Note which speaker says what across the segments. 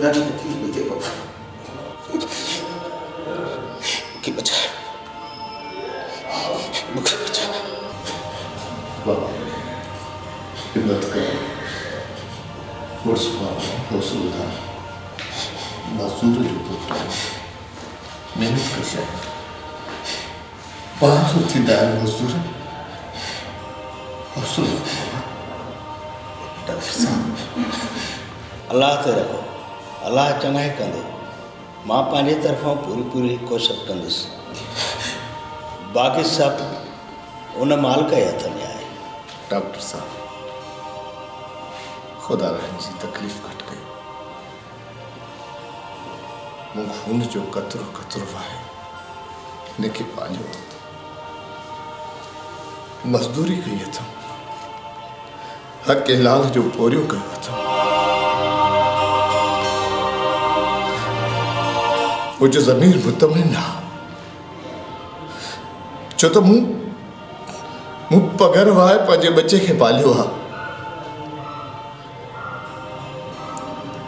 Speaker 1: ॾाढी तकलीफ़ पई थिए बाबा, मूंखे बचाए, मूंखे बचाए
Speaker 2: बाबा। हिम्मत कर, हौसला मजदूर जो पुत्र मेहनत कशा पास थींदा आहिनि मजदूर। हौसलो
Speaker 1: डॉक्टर साहब,
Speaker 3: अलाह ते रखो, अलाह चङाई कंदो। मां पंहिंजे तरफ़ां पूरी कोशिशि कंदुसि, बाक़ी सभु उन मालिक जे हथ में आहे।
Speaker 2: डॉक्टर साहब, खुदा रहम जी तकलीफ़ घटि कयो। मूं खून जो कतरो कतरो आहे हिनखे पालियो, मज़दूरी कई अथऊं, हक़ लाल जो पोरियो कयो अथऊं। मुंहिंजो ज़मीर मुतमिन आहे, छो त मूं पघर वाए पंहिंजे बचे खे पालियो आहे।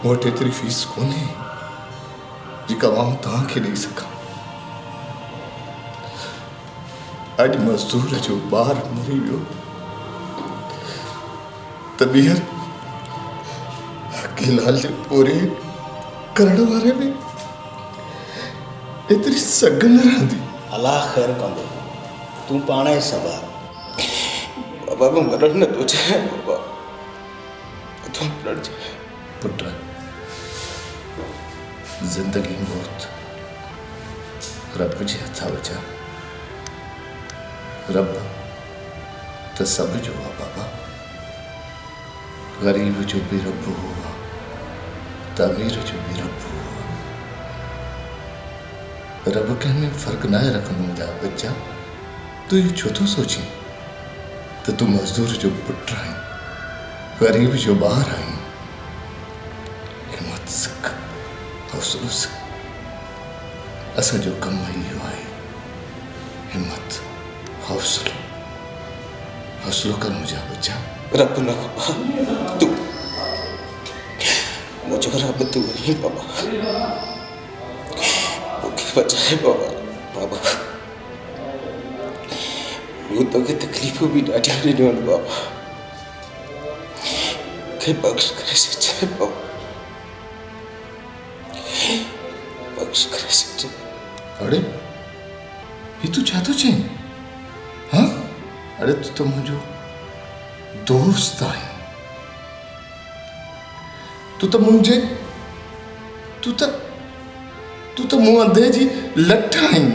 Speaker 2: मूं वटि एतिरी फीस कोन्हे जेका मां तव्हांखे ॾेई सघां। अॼु मज़दूर जो ॿार मरी वियो त ॿीहर हक़ीलाल जे पोरे करण वारे में एतिरी सघ न रहंदी।
Speaker 3: अलाह ख़ैर कंदो, तूं पाण ई संभाल।
Speaker 1: बाबा मैं मरण न थो चाहे बाबा, तूं मरण चाहे।
Speaker 2: पुट, जिंदगी मौत रब जे हथा वजा। रब त सब जो आहे बाबा, ग़रीब जो भी रब हुआ त अमीर जो भी रब हुआ। रब कंहिं में फ़र्क़ु न रखंदो मुंहिंजा बच्चा। तूं इहो छो थो सोची त तूं मज़दूर जो पुटु आहीं, ग़रीब जो ॿार आहीं। हिम्मत सिख, हौसलो सिख, असांजो कमु इहो आहे। हिम्मत, हौसलो, हौसलो कर मुंहिंजा बच्चा।
Speaker 1: रब न बाबा, तू मुझे रब तू नहीं बाबा, मूंखे बचाए बाबा। बाबा मूं तोखे तकलीफ़ूं बि ॾाढियूं ॾिनियूं आहिनि बाबा, मूंखे बख़्श करे छॾ बाबा, बख़्श करे छॾ।
Speaker 2: अरे ये तू छा थो चईं? हाँ, अरे तू तो मुंहिंजो दोस्त आहीं। तू त मूं अंधे जी लठ आहीं।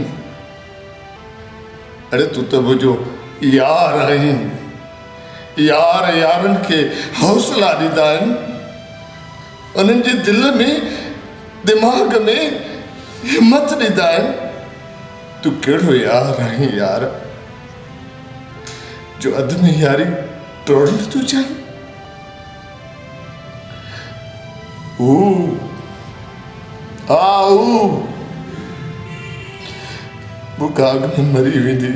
Speaker 2: अरे तू त मुंहिंजो यार आहीं। यार यारनि खे हौसला ॾींदा आहिनि, उन्हनि जे दिल में दिमाग़ में हिम्मत ॾींदा आहिनि। तू कहिड़ो यार आहीं यार, जो अध में यारी तोड़ण तू चाहीं? बुखाग में मरी वेंदी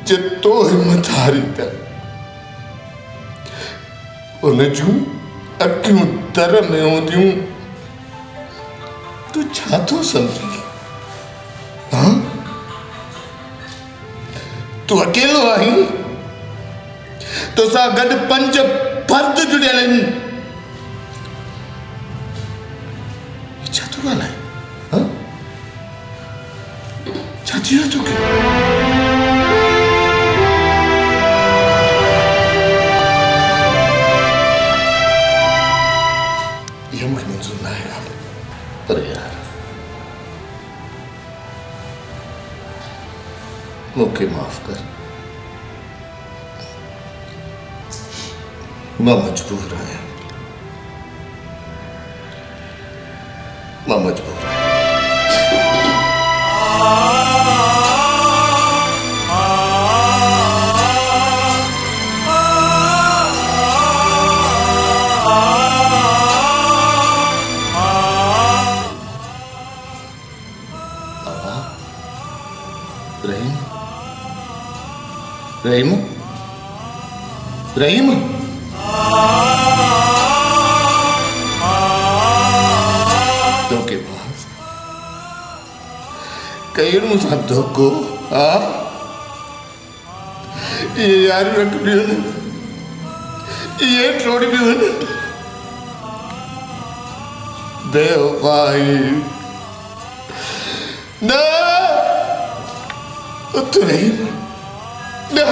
Speaker 2: जे तो हिम्मत हारी त। उन जूं अखियूं दर में हूंदियूं, तू छा थो सम्झी? हाँ, तू अकेलो आहीं, तोसां गॾु 5 फर्द जुड़ियल आहिनि। छा थो ॻाल्हाए? हाँ, छा थी वियो तोखे? इहा मूंखे मंज़ूर न आहे ॻाल्हि, पर यार मूंखे माफ़ कर। मां मजबूर आहियां, मां मजबूर आहियां। रहीम, रहीम, कई मूंसां धोखो हा ये यार रख दियो न ये छोड़ दियो न बेवफाई ना उतरे ना